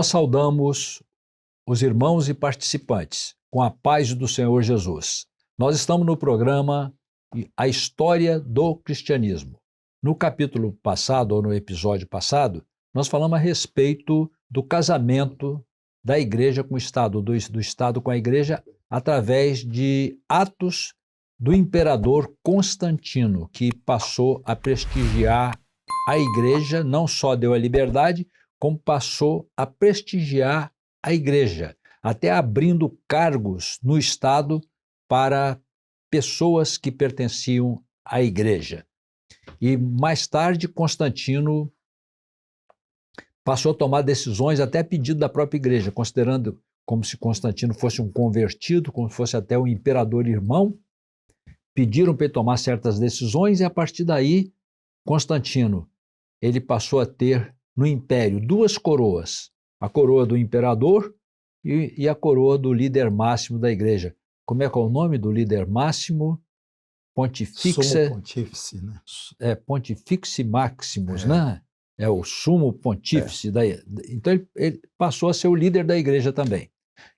Nós saudamos os irmãos e participantes com a paz do Senhor Jesus. Nós estamos no programa A História do Cristianismo. No capítulo passado, ou no episódio passado, nós falamos a respeito do casamento da igreja com o Estado, do Estado com a igreja, através de atos do imperador Constantino, que passou a prestigiar a igreja, não só deu a liberdade, como passou a prestigiar a igreja, até abrindo cargos no Estado para pessoas que pertenciam à igreja. E mais tarde, Constantino passou a tomar decisões até a pedido da própria igreja, considerando como se Constantino fosse um convertido, como se fosse até um imperador irmão. Pediram para ele tomar certas decisões e, a partir daí, Constantino ele passou a ter no império duas coroas, a coroa do imperador e a coroa do líder máximo da igreja. Como é que é o nome do líder máximo? Pontifício. Sumo pontífice, né? Pontifício Maximus, né? É o sumo pontífice. Então ele passou a ser o líder da igreja também.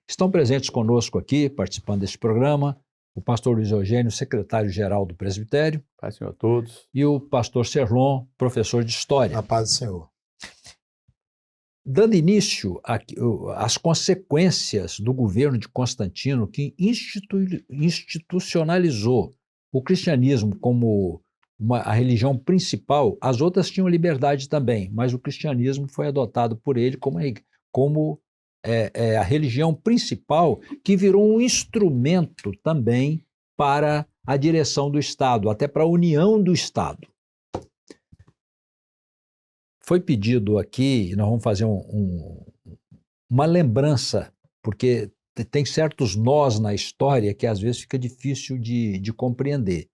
Estão presentes conosco aqui, participando desse programa, o pastor Luiz Eugênio, secretário-geral do presbitério. Paz, Senhor, a todos. E o pastor Serlon, professor de História. A paz do Senhor. Dando início às consequências do governo de Constantino, que institucionalizou o cristianismo como a religião principal, as outras tinham liberdade também, mas o cristianismo foi adotado por ele como a religião principal, que virou um instrumento também para a direção do Estado, até para a união do Estado. Foi pedido aqui, nós vamos fazer uma lembrança, porque tem certos nós na história que às vezes fica difícil de compreender.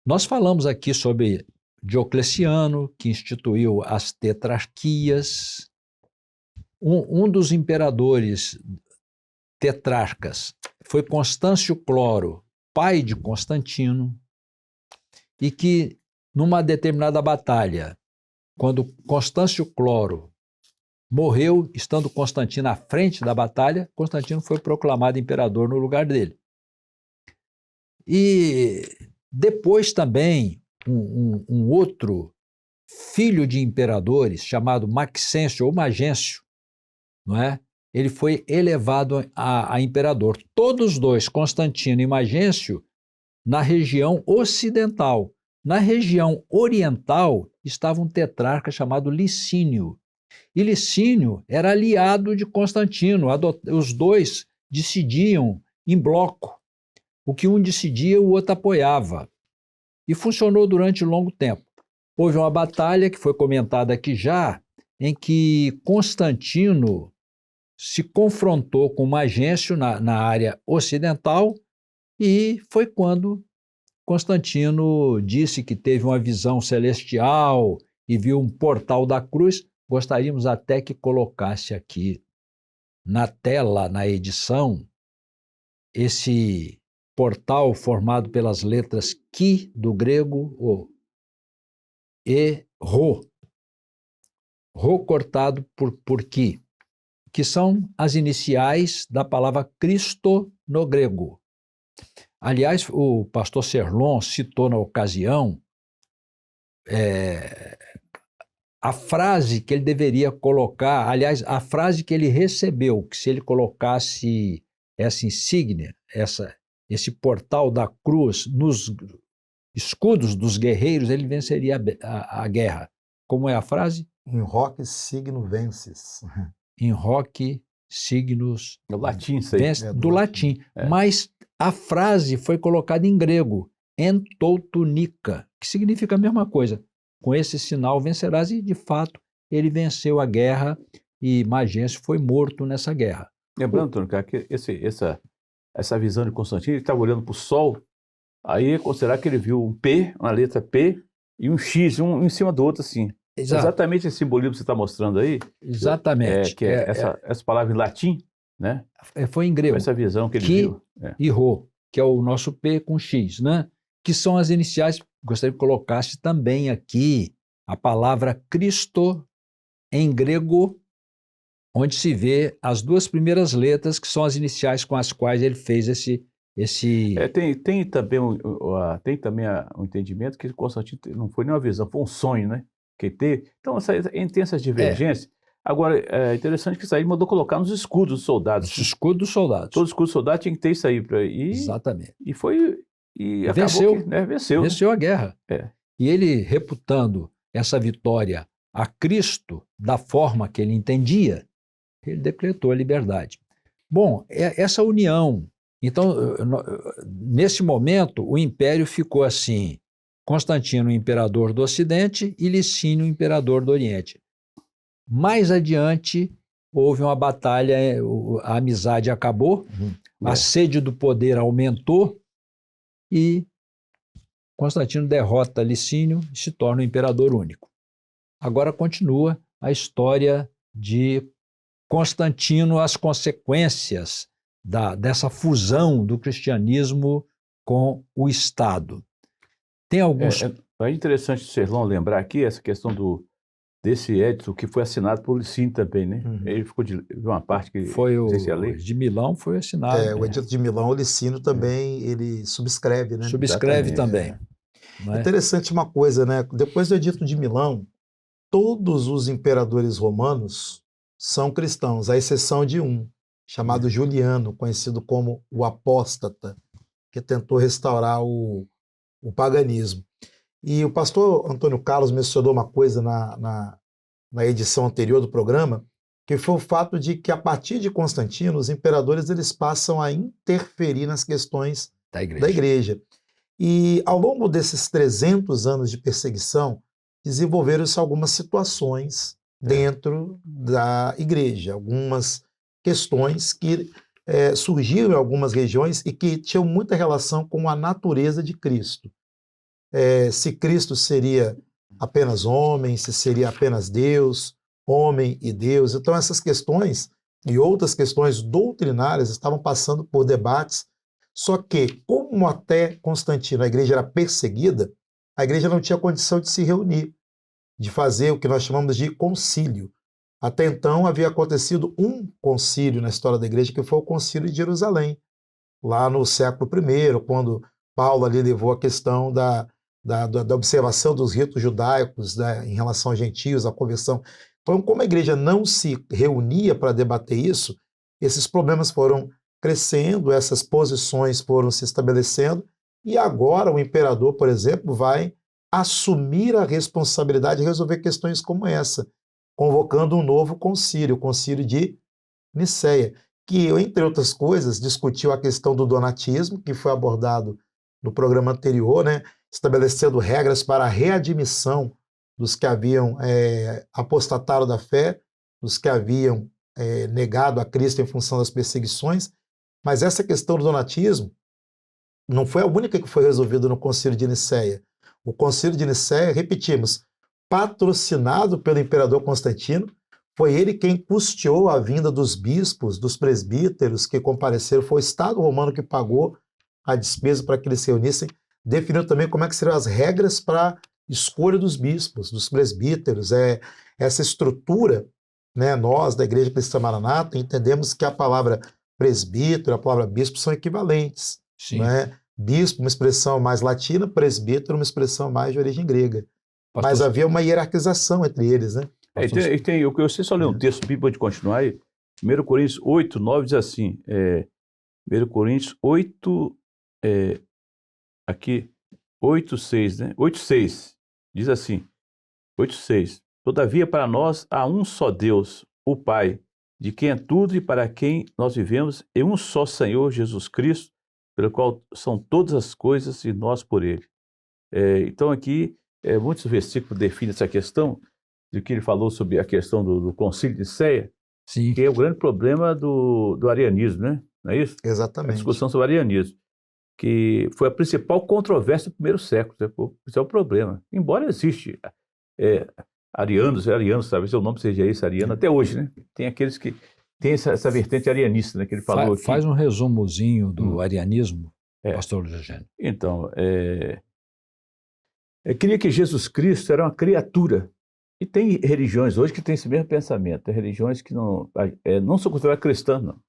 Nós falamos aqui sobre Diocleciano, que instituiu as tetrarquias. Um dos imperadores tetrarcas foi Constâncio Cloro, pai de Constantino, e que numa determinada batalha, quando Constâncio Cloro morreu, estando Constantino à frente da batalha, Constantino foi proclamado imperador no lugar dele. E depois também um outro filho de imperadores, chamado Maxêncio ou Magêncio, não é? Ele foi elevado a imperador. Todos os dois, Constantino e Magêncio, na região ocidental. Na região oriental estava um tetrarca chamado Licínio. E Licínio era aliado de Constantino. Os dois decidiam em bloco. O que um decidia, o outro apoiava. E funcionou durante longo tempo. Houve uma batalha, que foi comentada aqui já, em que Constantino se confrontou com Magêncio na área ocidental, e foi quando Constantino disse que teve uma visão celestial e viu um portal da cruz. Gostaríamos até que colocasse aqui na tela, na edição, esse portal formado pelas letras Chi do grego e Rho. Rho cortado por Chi, que são as iniciais da palavra Cristo no grego. Aliás, o pastor Serlon citou na ocasião a frase que ele deveria colocar, aliás, a frase que ele recebeu, que se ele colocasse essa insígnia, esse portal da cruz nos escudos dos guerreiros, ele venceria a guerra. Como é a frase? In hoc signo vences. In hoc signos... Do latim, isso aí. Do latim. Mas a frase foi colocada em grego, en toutunica, que significa a mesma coisa. Com esse sinal vencerás, e de fato ele venceu a guerra e Magêncio foi morto nessa guerra. Lembrando, Antônio, que essa visão de Constantino, ele estava olhando para o Sol, aí será que ele viu um P, uma letra P e um X, um em cima do outro assim. Exato. Exatamente esse simbolismo que você está mostrando aí. Exatamente. Essa palavra em latim, né? Foi em grego. Foi essa visão que ele viu. E Rho, que é o nosso P com X, né? Que são as iniciais. Gostaria que colocasse também aqui a palavra Cristo em grego onde se vê as duas primeiras letras, que são as iniciais com as quais ele fez esse Tem também um entendimento que Constantino não foi nem uma visão, foi um sonho, né? Que teve. Então, tem essas divergências. Agora, é interessante que isso aí mandou colocar nos escudos dos soldados. os escudos dos soldados. Todo escudo do soldado tinha que ter isso aí. Exatamente. E foi. E Venceu. acabou que, né, venceu. Venceu a guerra. É. E ele, reputando essa vitória a Cristo da forma que ele entendia, ele decretou a liberdade. Bom, essa união. Então, nesse momento, o império ficou assim: Constantino, imperador do Ocidente, e Licínio, imperador do Oriente. Mais adiante, houve uma batalha, a amizade acabou, a sede do poder aumentou e Constantino derrota Licínio e se torna o imperador único. Agora continua a história de Constantino, as consequências dessa fusão do cristianismo com o Estado. Tem alguns... É interessante o Serlão lembrar aqui essa questão desse édito que foi assinado por Licínio também, né? Ele ficou de uma parte que... Foi não sei se é a lei. de Milão, foi assinado. O Edito de Milão, o Licínio também, ele subscreve, né? Subscreve também. É interessante uma coisa, né? Depois do Edito de Milão, todos os imperadores romanos são cristãos, à exceção de um, chamado Juliano, conhecido como o apóstata, que tentou restaurar o paganismo. E o pastor Antônio Carlos mencionou uma coisa na edição anterior do programa, que foi o fato de que, a partir de Constantino, os imperadores eles passam a interferir nas questões da igreja. E, ao longo desses 300 anos de perseguição, desenvolveram-se algumas situações dentro da igreja, algumas questões que surgiram em algumas regiões e que tinham muita relação com a natureza de Cristo. Se Cristo seria apenas homem, se seria apenas Deus, homem e Deus. Então, essas questões e outras questões doutrinárias estavam passando por debates, só que, como até Constantino a igreja era perseguida, a igreja não tinha condição de se reunir, de fazer o que nós chamamos de concílio. Até então havia acontecido um concílio na história da igreja, que foi o concílio de Jerusalém, lá no século I, quando Paulo ali levou a questão da observação dos ritos judaicos, né, em relação aos gentios, a conversão. Então, como a igreja não se reunia para debater isso, esses problemas foram crescendo, essas posições foram se estabelecendo, e agora o imperador, por exemplo, vai assumir a responsabilidade de resolver questões como essa, convocando um novo concílio, o concílio de Nicéia, que, entre outras coisas, discutiu a questão do donatismo, que foi abordado no programa anterior, né, estabelecendo regras para a readmissão dos que haviam apostatado da fé, dos que haviam negado a Cristo em função das perseguições. Mas essa questão do donatismo não foi a única que foi resolvida no Concílio de Nicéia. O Concílio de Nicéia, repetimos, patrocinado pelo imperador Constantino, foi ele quem custeou a vinda dos bispos, dos presbíteros que compareceram, foi o Estado romano que pagou a despesa para que eles se reunissem, definiu também como é que seriam as regras para escolha dos bispos, dos presbíteros. Essa estrutura, né, nós da Igreja Cristã Maranata entendemos que a palavra presbítero, a palavra bispo são equivalentes. Né? Bispo, uma expressão mais latina, presbítero, uma expressão mais de origem grega. Pastor... Mas havia uma hierarquização entre eles, né? Você só lê um texto bíblico, pode continuar aí. 1 Coríntios 8, 9 diz assim, 1 Coríntios 8, aqui, 8, 6, né? 8, 6, diz assim, 8, 6. Todavia para nós há um só Deus, o Pai, de quem é tudo e para quem nós vivemos, e um só Senhor, Jesus Cristo, pelo qual são todas as coisas e nós por Ele. Então aqui, muitos versículos definem essa questão, de que ele falou sobre a questão do Concílio de Nicéia, que é o grande problema do arianismo, né? Não é isso? Exatamente. A discussão sobre o arianismo, que foi a principal controvérsia do primeiro século. Né? Esse é o problema. Embora existe arianos, talvez o nome seja esse, ariano, até hoje, né? Tem aqueles que têm essa vertente arianista, né? Que ele falou aqui. Faz um resumozinho do arianismo, pastor Eugênio. Então, eu queria que Jesus Cristo era uma criatura E tem religiões hoje que têm esse mesmo pensamento. Tem religiões que não são consideradas cristãs, não.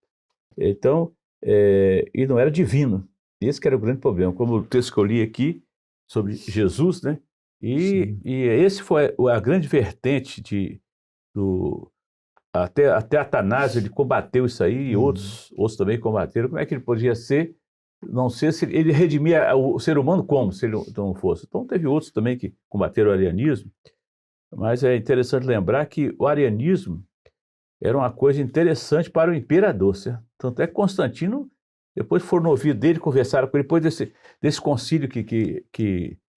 Então, e não era divino. Esse que era o grande problema. Como o texto que eu li aqui sobre Jesus, né? E esse foi a grande vertente até Atanásio, ele combateu isso aí, e outros também combateram. Como é que ele podia ser, não ser, se ele redimia o ser humano como, se ele não fosse? Então teve outros também que combateram o arianismo, mas é interessante lembrar que o arianismo era uma coisa interessante para o imperador, certo? Tanto é que Constantino, depois foram no ouvido dele, conversaram com ele, depois desse concílio que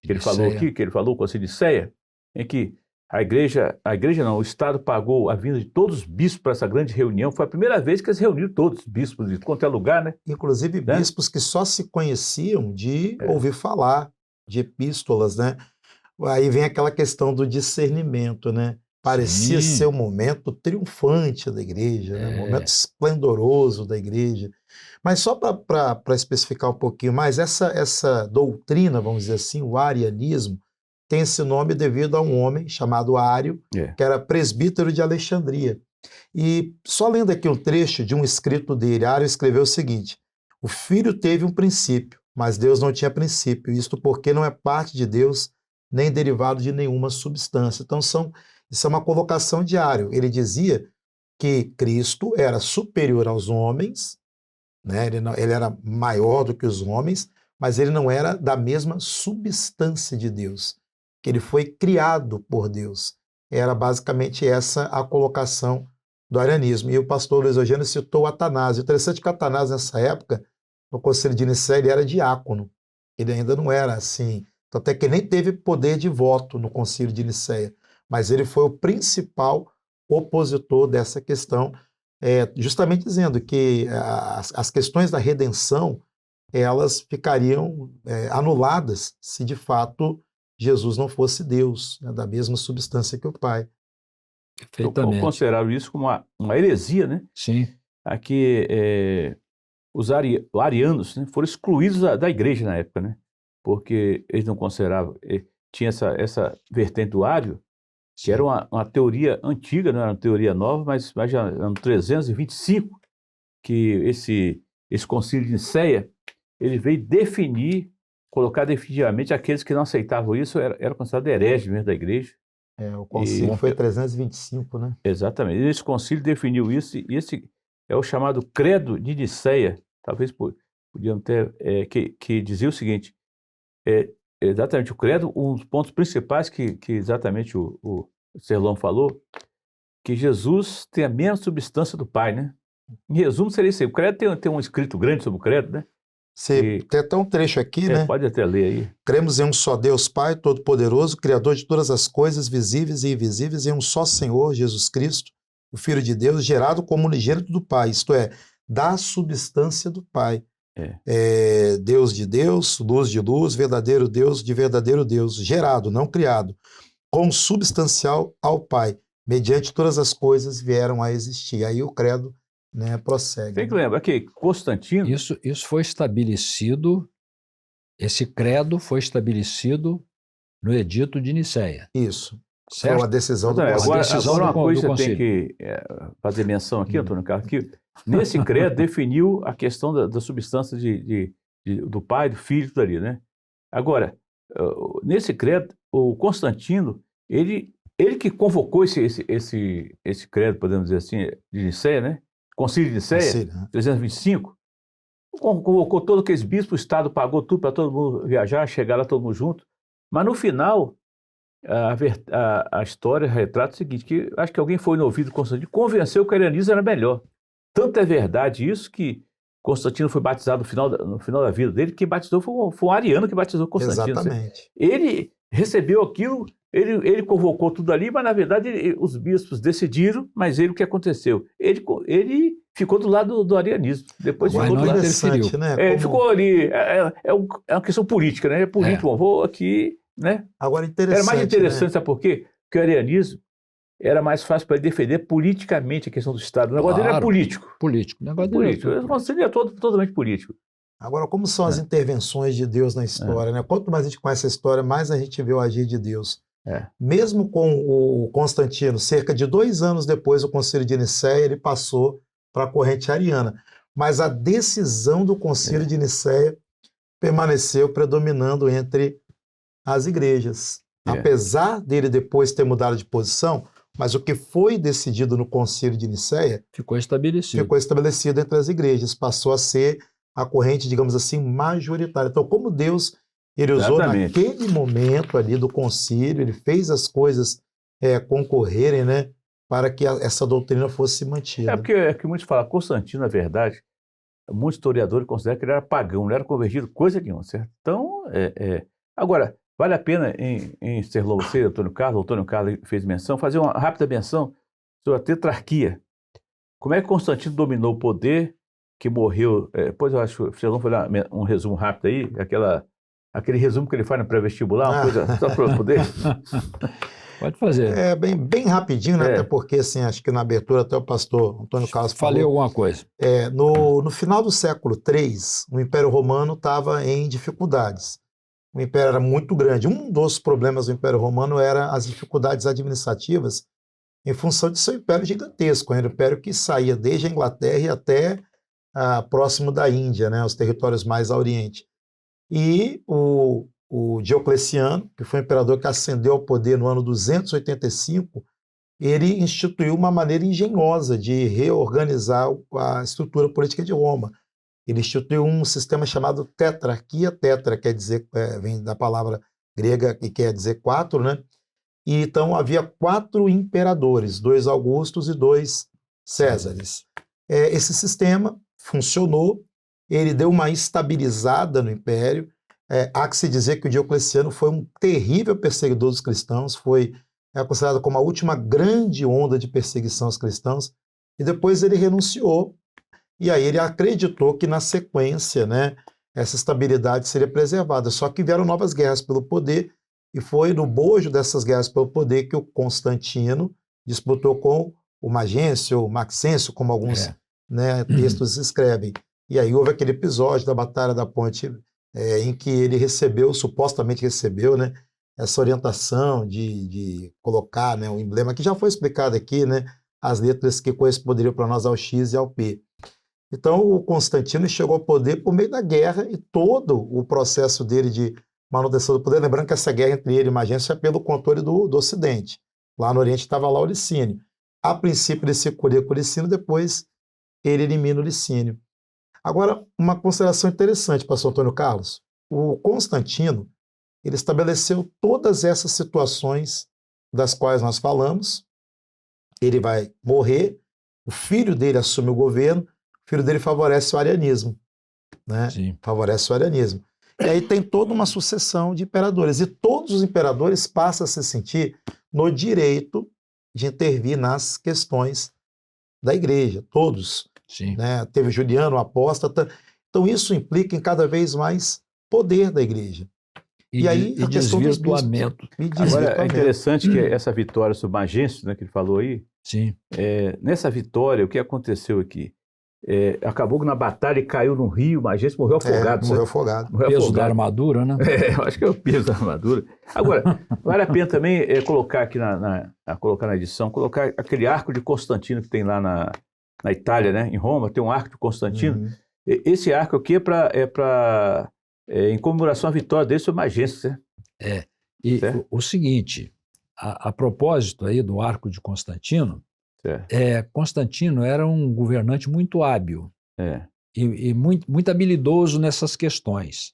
ele falou aqui, que ele falou, o concílio de Nicéia, em que a igreja não, o Estado pagou a vinda de todos os bispos para essa grande reunião. Foi a primeira vez que eles reuniram todos os bispos de qualquer lugar, né? Inclusive bispos que só se conheciam de ouvir falar, de epístolas, né? Aí vem aquela questão do discernimento, né? Parecia ser um momento triunfante da igreja, né? Um momento esplendoroso da igreja. Mas só para especificar um pouquinho mais, essa doutrina, vamos dizer assim, o arianismo, tem esse nome devido a um homem chamado Ário, que era presbítero de Alexandria. E só lendo aqui um trecho de um escrito dele, Ário escreveu o seguinte: o filho teve um princípio, mas Deus não tinha princípio, isto porque não é parte de Deus, nem derivado de nenhuma substância. Então isso é uma colocação de Ário. Ele dizia que Cristo era superior aos homens, né? Ele era maior do que os homens, mas ele não era da mesma substância de Deus, que ele foi criado por Deus. Era basicamente essa a colocação do arianismo. E o pastor Luiz Eugênio citou Atanásio. Interessante que Atanásio, nessa época, no Concílio de Nicéia, ele era diácono. Ele ainda não era assim, até que nem teve poder de voto no Concílio de Nicéia, mas ele foi o principal opositor dessa questão, justamente dizendo que as questões da redenção elas ficariam anuladas se de fato Jesus não fosse Deus, né, da mesma substância que o Pai. Perfeitamente. Consideraram isso como uma heresia, né? Sim. Aqui, os arianos, né, foram excluídos da igreja na época, né? Porque eles não consideravam, tinha essa vertente do ário, que era uma teoria antiga, não era uma teoria nova, mas já no 325, que esse concílio de Nicéia, ele veio colocar definitivamente aqueles que não aceitavam isso, era considerado herege mesmo da igreja. O concílio foi 325, né? Exatamente. E esse concílio definiu isso, e esse é o chamado Credo de Nicéia. Talvez podíamos ter, que dizia o seguinte, exatamente o credo, um dos pontos principais que exatamente o Serlão falou, que Jesus tem a mesma substância do Pai, né? Em resumo, seria isso aí. O credo tem um escrito grande sobre o credo, né? Tem até um trecho aqui, né? Pode até ler aí. Cremos em um só Deus Pai, Todo-Poderoso, Criador de todas as coisas visíveis e invisíveis, em um só Senhor, Jesus Cristo, o Filho de Deus, gerado como unigênito do Pai, isto é, da substância do Pai. Deus de Deus, luz de luz, verdadeiro Deus de verdadeiro Deus, gerado, não criado, consubstancial ao Pai, mediante todas as coisas vieram a existir. Aí o credo, né, prossegue. Tem que lembrar que Constantino... Isso foi estabelecido, esse credo foi estabelecido no Edito de Nicéia. Isso. Certo? Foi uma decisão do Agora uma coisa do tem que fazer menção aqui, Antônio Carlos, que nesse credo definiu a questão da substância do Pai, do Filho, tudo ali, né? Agora, nesse credo, o Constantino, ele que convocou esse credo, podemos dizer assim, de Nicéia, né? Concílio de Nicéia, 325, convocou todos aqueles bispos, o Estado pagou tudo para todo mundo viajar, chegar lá todo mundo junto, mas no final, a história retrata o seguinte, que acho que alguém foi no ouvido de Constantino, convenceu que o arianismo era melhor. Tanto é verdade isso que Constantino foi batizado no final da vida dele, que batizou foi um ariano que batizou Constantino. Exatamente. Ele recebeu aquilo, ele convocou tudo ali, mas na verdade os bispos decidiram, mas o que aconteceu? Ele ficou do lado do arianismo. Depois mas ficou não do lado. interferiu. Né? Ele ficou ali, é uma questão política, né? É político, vou aqui, né? Agora interessante. Era mais interessante, né? sabe por quê? Porque o arianismo era mais fácil para ele defender politicamente a questão do Estado. O negócio dele era político. Político. O negócio político. dele O conselho é totalmente político. Agora, como são as intervenções de Deus na história, né? Quanto mais a gente conhece a história, mais a gente vê o agir de Deus. Mesmo com o Constantino, cerca de 2 anos depois do Concílio de Nicéia, ele passou para a corrente ariana. Mas a decisão do Concílio de Nicéia permaneceu predominando entre as igrejas. Apesar dele depois ter mudado de posição, mas o que foi decidido no Concílio de Nicéia ficou estabelecido entre as igrejas, passou a ser a corrente, digamos assim, majoritária. Então, como Deus ele usou naquele momento ali do concílio, ele fez as coisas concorrerem, né, para que essa doutrina fosse mantida. Porque é que muitos falam, Constantino, na verdade, muitos historiadores consideram que ele era pagão, não era convertido, coisa nenhuma, certo? Então, agora, vale a pena em Serlão, você, Antônio Carlos fez menção, fazer uma rápida menção sobre a tetrarquia. Como é que Constantino dominou o poder, que morreu, depois eu acho que o Serlão foi dar um resumo rápido aí, aquele resumo que ele faz no pré-vestibular, uma coisa só para poder... Pode fazer. Bem rapidinho, né? Até porque, assim, acho que na abertura até o pastor Antônio Carlos falei alguma coisa. No final do século III, o Império Romano estava em dificuldades. O Império era muito grande. Um dos problemas do Império Romano era as dificuldades administrativas em função de seu império gigantesco. Era um império que saía desde a Inglaterra e até próximo da Índia, né? Os territórios mais a oriente. E o Diocleciano, que foi um imperador que ascendeu ao poder no ano 285, ele instituiu uma maneira engenhosa de reorganizar a estrutura política de Roma. Ele instituiu um sistema chamado tetrarquia. Tetra quer dizer, vem da palavra grega que quer dizer 4, né? E então havia 4 imperadores, 2 Augustos e 2 Césares. Esse sistema funcionou, ele deu uma estabilizada no império. Há que se dizer que o Diocleciano foi um terrível perseguidor dos cristãos, foi considerado como a última grande onda de perseguição aos cristãos, e depois ele renunciou, e aí ele acreditou que na sequência, né, essa estabilidade seria preservada, só que vieram novas guerras pelo poder, e foi no bojo dessas guerras pelo poder que o Constantino disputou com o Magêncio, ou Maxêncio, como alguns textos escrevem. E aí houve aquele episódio da Batalha da Ponte, em que ele supostamente recebeu, né, essa orientação de colocar, né, o emblema, que já foi explicado aqui, né, as letras que corresponderiam para nós ao X e ao P. Então, o Constantino chegou ao poder por meio da guerra e todo o processo dele de manutenção do poder, lembrando que essa guerra entre ele e Magêncio é pelo controle do Ocidente. Lá no Oriente estava lá o Licínio. A princípio ele se curia com o Licínio, depois ele elimina o Licínio. Agora, uma consideração interessante, pastor Antônio Carlos. O Constantino, ele estabeleceu todas essas situações das quais nós falamos. Ele vai morrer, o filho dele assume o governo, o filho dele favorece o arianismo, né? Sim. Favorece o arianismo. E aí tem toda uma sucessão de imperadores, e todos os imperadores passam a se sentir no direito de intervir nas questões da igreja, todos. Sim. Né? Teve Juliano, o apóstata. Então isso implica em cada vez mais poder da igreja. E aí a questão dos desvirtuamento. Agora é interessante que essa vitória sobre Magêncio, né, que ele falou aí, Sim. Nessa vitória, o que aconteceu aqui? Acabou que na batalha ele caiu no rio, Magêncio morreu afogado. Morreu afogado. Peso da armadura, né? Eu acho que é o peso da armadura. Agora, vale a pena também colocar aqui colocar na edição, colocar aquele arco de Constantino que tem lá na Itália, né? Em Roma, tem um arco de Constantino. Uhum. Esse arco aqui em comemoração à vitória dele sobre Magêncio, né? E o seguinte, a propósito aí do arco de Constantino, Constantino era um governante muito hábil e muito habilidoso nessas questões.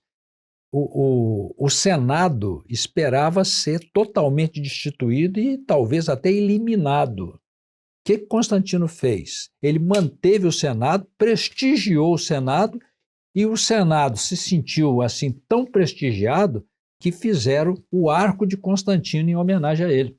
O Senado esperava ser totalmente destituído e talvez até eliminado. O que Constantino fez? Ele manteve o Senado, prestigiou o Senado, e o Senado se sentiu assim tão prestigiado que fizeram o arco de Constantino em homenagem a ele.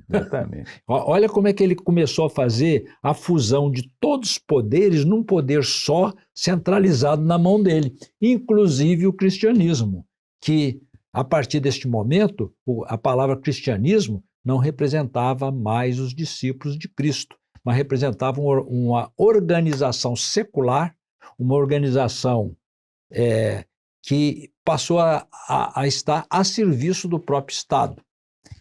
Exatamente. Olha como é que ele começou a fazer a fusão de todos os poderes num poder só, centralizado na mão dele, inclusive o cristianismo, que a partir deste momento, a palavra cristianismo não representava mais os discípulos de Cristo, mas representava uma organização secular, uma organização que passou a estar a serviço do próprio Estado.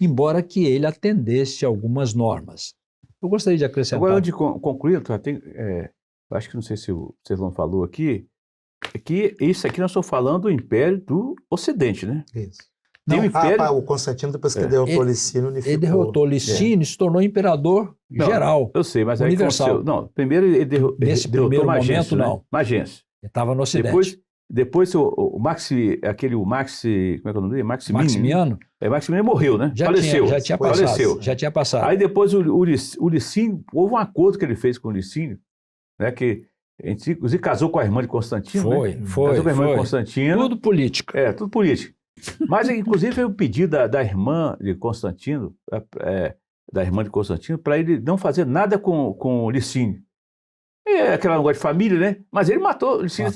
embora que ele atendesse algumas normas. Eu gostaria de acrescentar... Agora, antes de concluir, eu acho que não sei se o Cezão falou aqui, é que isso aqui nós estamos falando do Império do Ocidente, né? Isso. Tem o Império... o Constantino, depois que derrotou Licínio, unificou. Ele derrotou Licínio e se tornou imperador geral. Eu sei, mas universal. Aí aconteceu... Não, primeiro ele Nesse derrotou primeiro Magêncio, momento, né? não. Magêncio. Ele estava no Ocidente. Depois o Maxi, como é que é o nome dele? Maximiano? Maximiano morreu, né? Faleceu. Já tinha passado. Faleceu. Já tinha passado. Aí depois o Licínio, houve um acordo que ele fez com o Licínio, né? Que inclusive casou com a irmã de Constantino. Foi. Casou com a irmã de Constantino. Tudo político. Tudo político. Mas inclusive foi o pedido da irmã de Constantino, para ele não fazer nada com o Licínio. Aquela negócio de família, né? Mas ele matou o Licínio.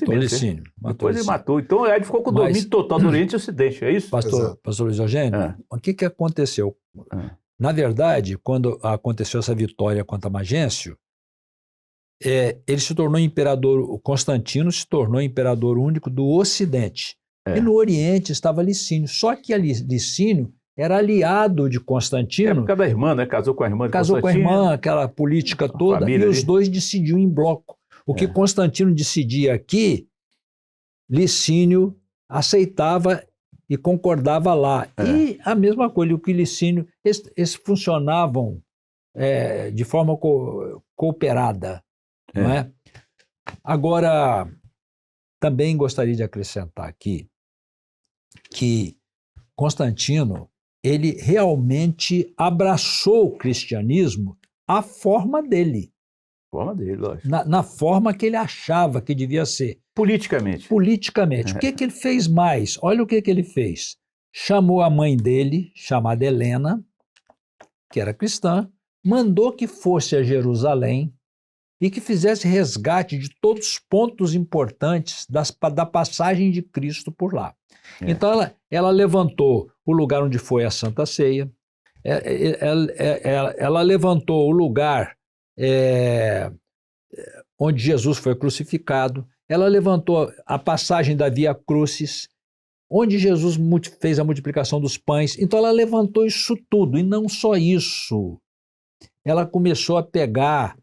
Depois ele matou. Então ele ficou com o domínio total do Oriente e Ocidente, é isso? Pastor Luiz Eugênio, o que aconteceu? Na verdade, quando aconteceu essa vitória contra Magêncio, ele se tornou imperador, o Constantino se tornou imperador único do Ocidente. E no Oriente estava Licínio. Só que Licínio era aliado de Constantino. Por causa da irmã, né? Casou com a irmã de Constantino. Casou com a irmã, aquela política toda, e os dois decidiam em bloco. O que Constantino decidia aqui, Licínio aceitava e concordava lá. E a mesma coisa, o que Licínio... Eles funcionavam de forma cooperada, não é? Agora, também gostaria de acrescentar aqui que Constantino, ele realmente abraçou o cristianismo à forma dele. Lógico. Na forma que ele achava que devia ser. Politicamente. O que ele fez mais? Olha o que ele fez. Chamou a mãe dele, chamada Helena, que era cristã, mandou que fosse a Jerusalém e que fizesse resgate de todos os pontos importantes da passagem de Cristo por lá. Então ela levantou o lugar onde foi a Santa Ceia, ela levantou o lugar onde Jesus foi crucificado, ela levantou a passagem da Via Crucis, onde Jesus fez a multiplicação dos pães. Então ela levantou isso tudo, e não só isso. Ela começou a pegar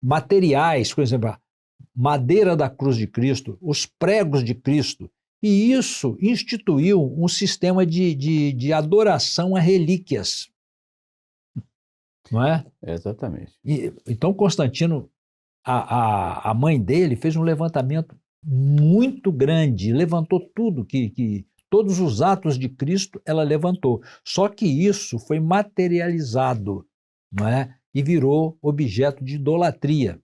materiais, por exemplo, madeira da cruz de Cristo, os pregos de Cristo, e isso instituiu um sistema de adoração a relíquias. Não é? Exatamente. Então Constantino, a mãe dele, fez um levantamento muito grande, levantou tudo, todos os atos de Cristo ela levantou. Só que isso foi materializado, não é? E virou objeto de idolatria.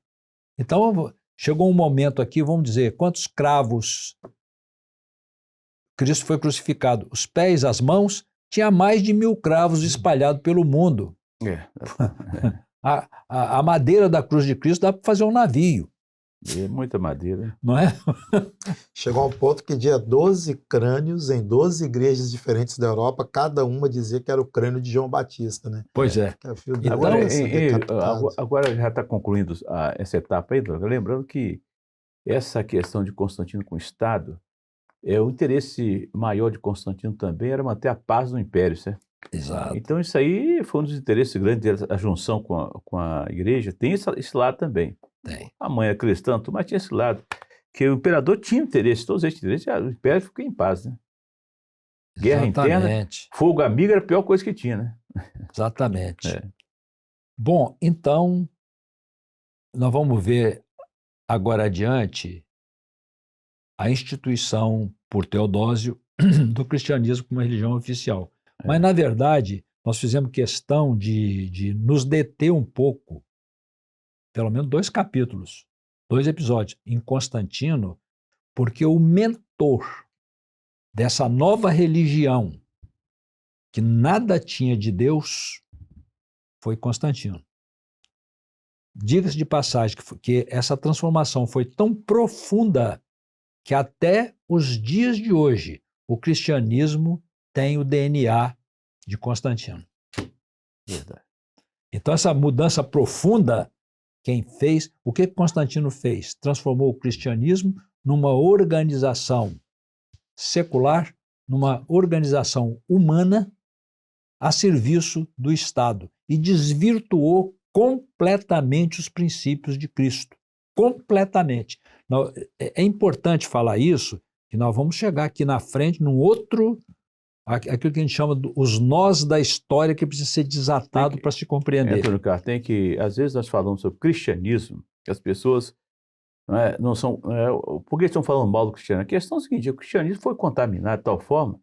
Então, chegou um momento aqui, vamos dizer, quantos cravos Cristo foi crucificado? Os pés, as mãos, tinha mais de 1000 cravos espalhados pelo mundo. A madeira da cruz de Cristo dá para fazer um navio. Muita madeira. Não é? Chegou a um ponto que tinha 12 crânios em 12 igrejas diferentes da Europa, cada uma dizia que era o crânio de João Batista, né? Pois é. Agora já está concluindo essa etapa aí, Droga. Lembrando que essa questão de Constantino com o Estado, o interesse maior de Constantino também era manter a paz no Império, certo? Exato. Então isso aí foi um dos interesses grandes dele, a junção com a igreja. Tem esse lado também. Tem. A mãe é cristã, mas tinha esse lado. Que o imperador tinha interesse, todos esses interesses, o Império ficou em paz, né? Guerra interna, fogo amigo era a pior coisa que tinha, né? Exatamente. Bom, então, nós vamos ver agora adiante a instituição por Teodósio do cristianismo como uma religião oficial. Mas, na verdade, nós fizemos questão de nos deter um pouco, pelo menos 2 capítulos, 2 episódios, em Constantino, porque o mentor dessa nova religião, que nada tinha de Deus, foi Constantino. Diga-se de passagem que essa transformação foi tão profunda que até os dias de hoje o cristianismo tem o DNA de Constantino. Verdade. Então essa mudança profunda, quem fez, o que Constantino fez? Transformou o cristianismo numa organização secular numa organização humana a serviço do Estado e desvirtuou completamente os princípios de Cristo. Completamente. É importante falar isso, que nós vamos chegar aqui na frente num outro, aquilo que a gente chama os nós da história que precisa ser desatado para se compreender. Antônio Carlos, às vezes nós falamos sobre cristianismo, que as pessoas não são, por que estão falando mal do cristianismo? A questão é a seguinte, o cristianismo foi contaminado de tal forma,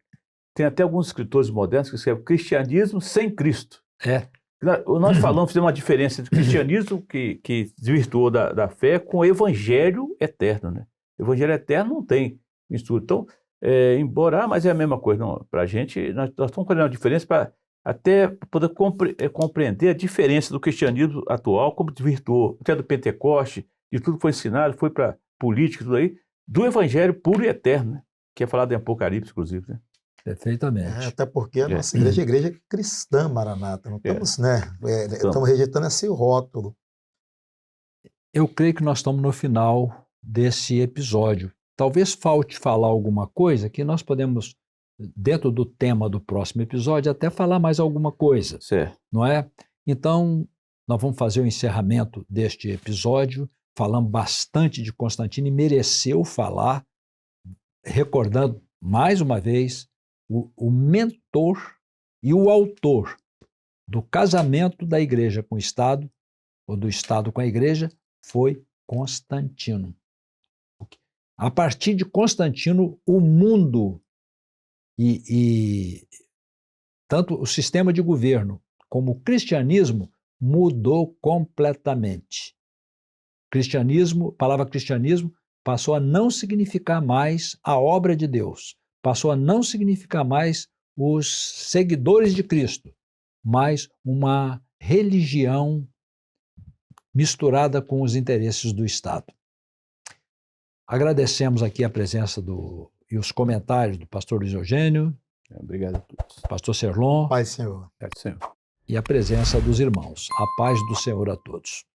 tem até alguns escritores modernos que escrevem cristianismo sem Cristo. Nós falamos, fizemos uma diferença entre o cristianismo que desvirtuou da fé com o evangelho eterno, né? O evangelho eterno não tem mistura. Então, mas é a mesma coisa. Para a gente, nós estamos fazendo uma diferença para até poder compreender a diferença do cristianismo atual, como desvirtuou, até do Pentecoste, de tudo que foi ensinado, foi para política, tudo aí, do evangelho puro e eterno, né? Que é falado em Apocalipse, inclusive, né? Perfeitamente. Até porque a nossa igreja é igreja cristã, Maranata. Não estamos, estamos rejeitando esse rótulo. Eu creio que nós estamos no final desse episódio. Talvez falte falar alguma coisa que nós podemos, dentro do tema do próximo episódio, até falar mais alguma coisa. Certo. Não é? Então, nós vamos fazer o encerramento deste episódio. Falamos bastante de Constantino e mereceu falar, recordando mais uma vez o mentor e o autor do casamento da igreja com o Estado, ou do Estado com a igreja, foi Constantino. A partir de Constantino, o mundo e tanto o sistema de governo como o cristianismo mudou completamente. A palavra cristianismo passou a não significar mais a obra de Deus, passou a não significar mais os seguidores de Cristo, mas uma religião misturada com os interesses do Estado. Agradecemos aqui a presença e os comentários do pastor Luiz Eugênio. Obrigado a todos. Pastor Serlon. Paz, Senhor. Paz, Senhor. E a presença dos irmãos. A paz do Senhor a todos.